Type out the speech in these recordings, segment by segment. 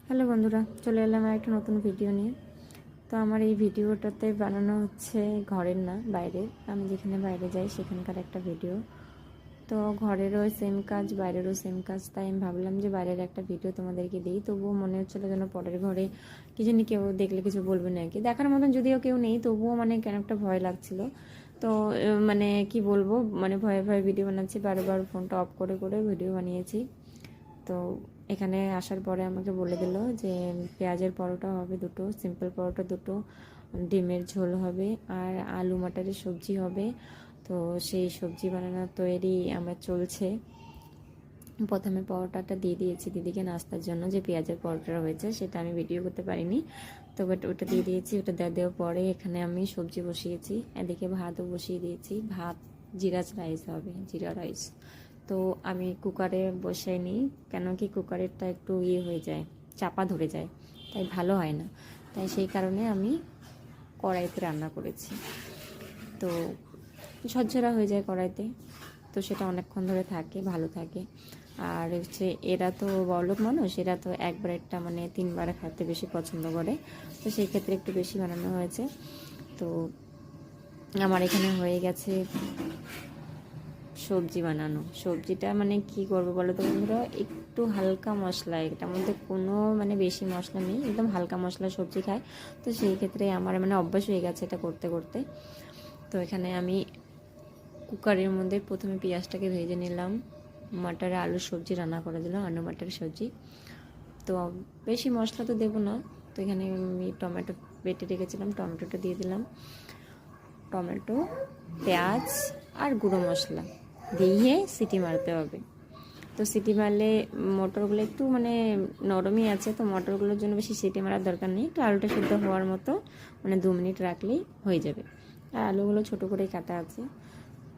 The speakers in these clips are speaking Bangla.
হ্যালো বন্ধুরা, চলে এলাম একটা নতুন ভিডিও নিয়ে। তো আমার এই ভিডিওটাতে বানানো হচ্ছে ঘরের না, বাইরের। আমি যেখানে বাইরে যাই সেখানকার একটা ভিডিও। তো ঘরেরও সেম কাজ, বাইরেরও সেম কাজ, তাই আমি ভাবলাম যে বাইরের একটা ভিডিও তোমাদেরকে দিই। তবুও মনে হচ্ছিলো যেন পরের ঘরে কি জানি কেউ দেখলে কিছু বলবে না, কি দেখার মতন যদিও কেউ নেই, তবুও মানে কেন একটা ভয় লাগছিল। তো মানে কি বলবো, মানে ভয়ে ভয়ে ভিডিও বানাচ্ছি, বারবার ফোনটা অফ করে করে ভিডিও বানিয়েছি। তো এখানে আসার পরে আমাকে বলে দিল যে পেঁয়াজের পরোটা হবে দুটো, সিম্পল পরোটা দুটো, ডিমের ঝোল হবে, আর আলু মটরের সবজি হবে। তো সেই সবজি বানানোর তৈরি আমার চলছে। প্রথমে পরোটাটা দিয়ে দিয়েছি দিদিকে নাস্তার জন্য, যে পেঁয়াজের পরোটা হয়েছে সেটা আমি ভিডিও করতে পারিনি। তো ওটা দিয়ে দিয়েছি। ওটা দেওয়ার পরে এখানে আমি সবজি বসিয়েছি, এদিকে ভাতও বসিয়ে দিয়েছি। ভাত জিরা রাইস হবে, জিরা রাইস। তো আমি কুকারে বসাই নিই, কেন কি কুকারেরটা একটু হয়ে যায়, চাপা ধরে যায়, তাই ভালো হয় না। তাই সেই কারণে আমি কড়াইতে রান্না করেছি। তো ঝরঝরা হয়ে যায় কড়াইতে, তো সেটা অনেকক্ষণ ধরে থাকে, ভালো থাকে। আর হচ্ছে এরা তো বড়লোক মানুষ, এরা তো একবার একটা মানে 3বার খেতে বেশি পছন্দ করে, তো সেই ক্ষেত্রে একটু বেশি বানানো হয়েছে। তো আমার এখানে হয়ে গেছে সবজি বানানো। সবজিটা মানে কি করবো বলো তো বন্ধুরা, একটু হালকা মশলা, এটার মধ্যে কোনো মানে বেশি মশলা নেই, একদম হালকা মশলা সবজি খায়। তো সেই ক্ষেত্রে আমার মানে অভ্যাস হয়ে গেছে এটা করতে করতে। তো এখানে আমি কুকারের মধ্যে প্রথমে পেঁয়াজটাকে ভেজে নিলাম, মটর আলুর সবজি রান্না করে দিলাম, আলু মটর সবজি। তো বেশি মশলা তো দেবো না, তো এখানে আমি টমেটো বেটে রেখেছিলাম, টমেটোটা দিয়ে দিলাম। টমেটো, পেঁয়াজ আর গুঁড়ো মশলা দিয়ে সিটি মারতে হবে। তো সিটি মারলে মটরগুলো একটু মানে নরমই আছে, তো মটরগুলোর জন্য বেশি সিটি মারার দরকার নেই, একটু আলুটা সিদ্ধ হওয়ার মতো মানে 2 মিনিট রাখলেই হয়ে যাবে। আর আলুগুলো ছোটো করেই কাটা আছে,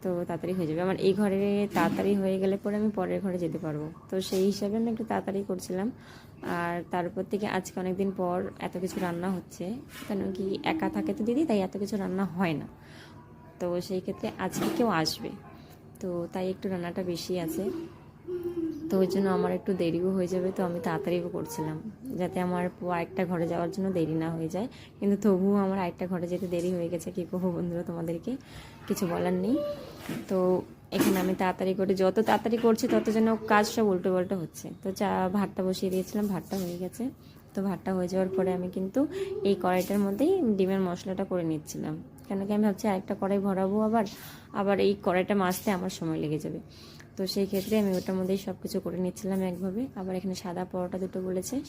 তো তাড়াতাড়ি হয়ে যাবে। আমার এই ঘরে তাড়াতাড়ি হয়ে গেলে পরে আমি পরের ঘরে যেতে পারবো, তো সেই হিসাবে আমি একটু তাড়াতাড়ি করছিলাম। আর তারপর থেকে আজকে অনেক দিন পর এত কিছু রান্না হচ্ছে, কেন কি একা থাকে তো দিদি, তাই এত কিছু রান্না হয় না। তো সেই ক্ষেত্রে আজকে কেউ আসবে, তো তাই একটু রান্নাটা বেশি আছে। তো ওই জন্য আমার একটু দেরিও হয়ে যাবে, তো আমি তাড়াতাড়িও করছিলাম যাতে আমার আরেকটা ঘরে যাওয়ার জন্য দেরি না হয়ে যায়। কিন্তু তবুও আমার আরেকটা ঘরে যেতে দেরি হয়ে গেছে, কী করবো বন্ধুরা, তোমাদেরকে কিছু বলার নেই। তো এখানে আমি তাড়াতাড়ি করে, যত তাড়াতাড়ি করছি তত যেন কাজ সব উল্টো পাল্টো হচ্ছে। তো ভাতটা বসিয়ে দিয়েছিলাম, ভাতটা হয়ে গেছে। তো ভাতটা হয়ে যাওয়ার পরে আমি কিন্তু এই কড়াইটার মধ্যেই ডিমের মশলাটা করে নিচ্ছিলাম, কেন কি আমি ভাবছি আরেকটা কড়াই ভরাবো, আবার এই কড়াইটা মাজতে আমার সময় লেগে যাবে। তো সেই ক্ষেত্রে আমি ওটার মধ্যেই সব কিছু করে নিচ্ছিলাম একভাবে। আবার এখানে সাদা পরোটা দুটো বলেছে,